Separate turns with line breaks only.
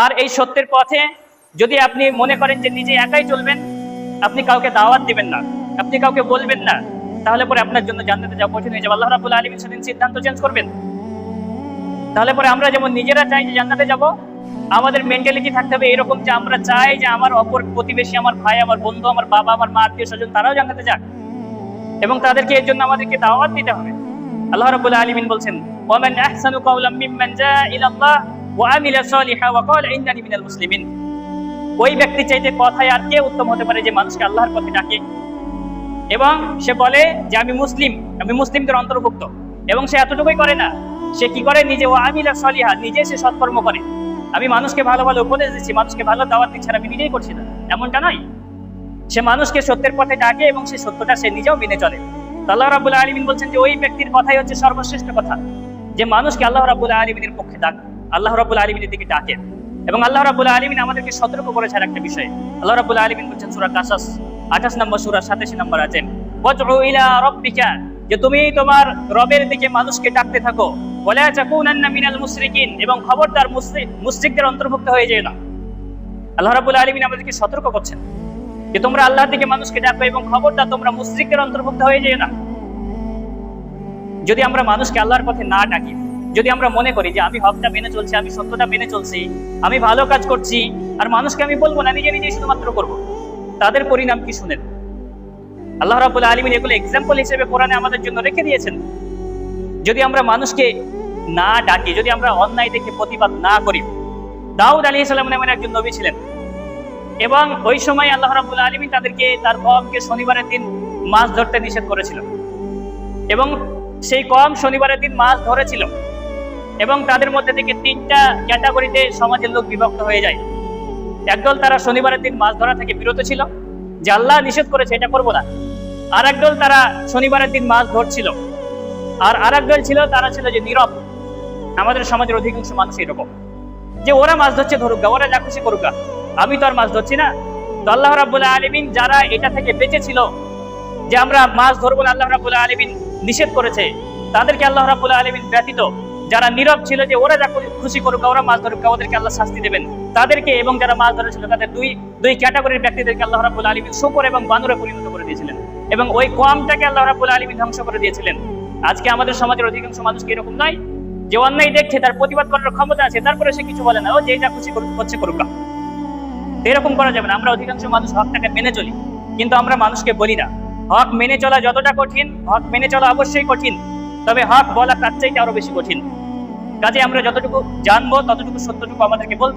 আর এই সত্যের পথে যদি আপনি মনে করেন যে নিজে একাই চলবেন, আপনি কাউকে দাওয়াত দিবেন না, আপনি কাউকে বলবেন না, তাহলে পরে আপনার জন্য জান্নাতে যাওয়া কঠিন হয়ে যাবে। আল্লাহ রাব্বুল আলামিন সেদিন সিদ্ধান্ত চেঞ্জ করবেন। তাহলে পরে আমরা যেমন নিজেরা চাই যে জান্নাতে যাব, আমাদের মেন্টালিটি থাকতে হবে এরকম যে আমরা চাই যে আমার অপর প্রতিবেশী, আমার ভাই, আমার বন্ধু, আমার বাবা, আমার মা, আত্মীয় স্বজন তারাও জান্নাতে যাক, এবং তাদেরকে এর জন্য আমাদেরকে দাওয়াত দিতে হবে। আল্লাহ রাব্বুল আলামিন বলছেন, ওয়ামান আহসানু কাওলাম মিম্মান জাআ ইলাল্লাহ ওয়া আমিলা সালিহা ওয়া ক্বালা ইন্নানি মিনাল মুসলিমিন। ওই ব্যক্তি চাইতে কথায় আর কে উত্তম হতে পারে যে মানুষকে আল্লাহর পথে ডাকে এবং সে বলে যে আমি মুসলিম, আমি মুসলিমদের অন্তর্ভুক্ত, এবং সে এতটুকুই করে না, সে কি করে, নিজে ওয়া আমিলা সালিহা, নিজে সে সৎকর্ম করে। আমি মানুষকে ভালো ভালো উপদেশ দিচ্ছি, মানুষকে ভালো দাওয়াত দিচ্ছি, আমি নিজেই করছি না, এমনটা নয়। সে মানুষকে সত্যের পথে ডাকে এবং সেই সত্যটা সে নিজেও মেনে চলে। আল্লাহ রাব্বুল আলামিন বলছেন যে ওই ব্যক্তির কথাই হচ্ছে সর্বশ্রেষ্ঠ কথা, যে মানুষকে আল্লাহ রাব্বুল আলামিনের পক্ষে ডাক, আল্লাহ রাব্বুল আলামিনের দিকে ডাকে। এবং আল্লাহ রাব্বুল আলামিন আমাদেরকে সতর্ক করেছেন একটা বিষয়ে। আল্লাহ রাব্বুল আলামিন বলছেন সূরা কাসাস 28 নম্বর সূরা 87 নম্বর আয়াতে, ওয়াদউ ইলা রাব্বিকা, যে তুমি তোমার রবের দিকে মানুষকে ডাকতে থাকো, ওয়ালা তাকুনান্না মিনাল মুশরিকিন, এবং খবরদার মুশরিকদের অন্তর্ভুক্ত হয়ে যেও না। আল্লাহ রাব্বুল আলামিন আমাদেরকে সতর্ক করছেন যে তোমরা আল্লাহর দিকে মানুষকে ডাকো এবং খবরদার তোমরা মুশরিকদের অন্তর্ভুক্ত হয়ে যেও না। যদি আমরা মানুষকে আল্লাহর পথে না ডাকি, যদি আমরা মনে করি যে আমি হকটা মেনে চলছি, আমি সত্যটা মেনে চলছি, আমি ভালো কাজ করছি, আর মানুষকে আমি বলবো না, নিজে নিজেই শুধুমাত্র করব, তাদের পরিণাম কি শুনেন। আল্লাহ রাব্বুল আলামিন এগুলো এক্সাম্পল হিসেবে কোরআনে আমাদের জন্য রেখে দিয়েছেন। যদি আমরা মানুষকে না ডাকি, যদি আমরা অন্যায় দেখে প্রতিবাদ না করি। দাউদ আলাইহিস সালাম নামের একজন নবী ছিলেন, এবং ওই সময় আল্লাহ রাব্বুল আলামিন তাদেরকে, তার কওমকে শনিবারের দিন মাছ ধরতে নিষেধ করেছিল, এবং সেই কওম শনিবারের দিন মাছ ধরেছিল, এবং তাদের মধ্যে থেকে 3টা ক্যাটাগরিতে সমাজের লোক বিভক্ত হয়ে যায়। একদল তারা শনিবারের দিন মাছ ধরা থেকে বিরত ছিল, যে আল্লাহ নিষেধ করেছে এটা করবো না। আর একদল তারা শনিবারের দিন মাছ ধরছিল, আর আরেকদল ছিল, তারা ছিল যে নীরব। আমাদের সমাজের অধিকাংশ মানুষ এরকম, যে ওরা মাছ ধরছে ধরুক গা, ওরা যা খুশি করুক গা, আমি তো আর মাছ ধরছি না। তো আল্লাহ রাব্বুল আলামিন যারা এটা থেকে বেঁচেছিল যে আমরা মাছ ধরবো না, আল্লাহ রাব্বুল আলামিন নিষেধ করেছে, তাদেরকে আল্লাহ রাব্বুল আলামিন ব্যতীত যারা নীরব ছিল, যে ওরা যা খুশি করুক, ওরা মাছ ধরুক, ওদেরকে আল্লাহ শাস্তি দেবেন তাদেরকে, এবং যারা মাছ ধরেছিল তাদের দুই ক্যাটাগরির ব্যক্তিদেরকে আল্লাহ রাব্বুল আলামিন শূকর এবং বানরে পরিণত করে দিয়েছিলেন, এবং ওই কওমটাকে আল্লাহ রাব্বুল আলামিন ধ্বংস করে দিয়েছিলেন। আজকে আমাদের সমাজের অধিকাংশ মানুষ কি এরকম নয়, যে অন্যায় দেখছে, তার প্রতিবাদ করার ক্ষমতা আছে, তারপরে সে কিছু বলে না, ও যে যা খুশি করছে করুক। এরকম করা যাবে না। আমরা অধিকাংশ মানুষ হকটাকে মেনে চলি, কিন্তু আমরা মানুষকে বলি না। হক মেনে চলা যতটা কঠিন, হক মেনে চলা অবশ্যই কঠিন, তবে হক বলা তার চাইতে আরো বেশি কঠিন। কাজে আমরা যতটুকু জানবো ততটুকু সত্যটুকু আমাদেরকে বলতে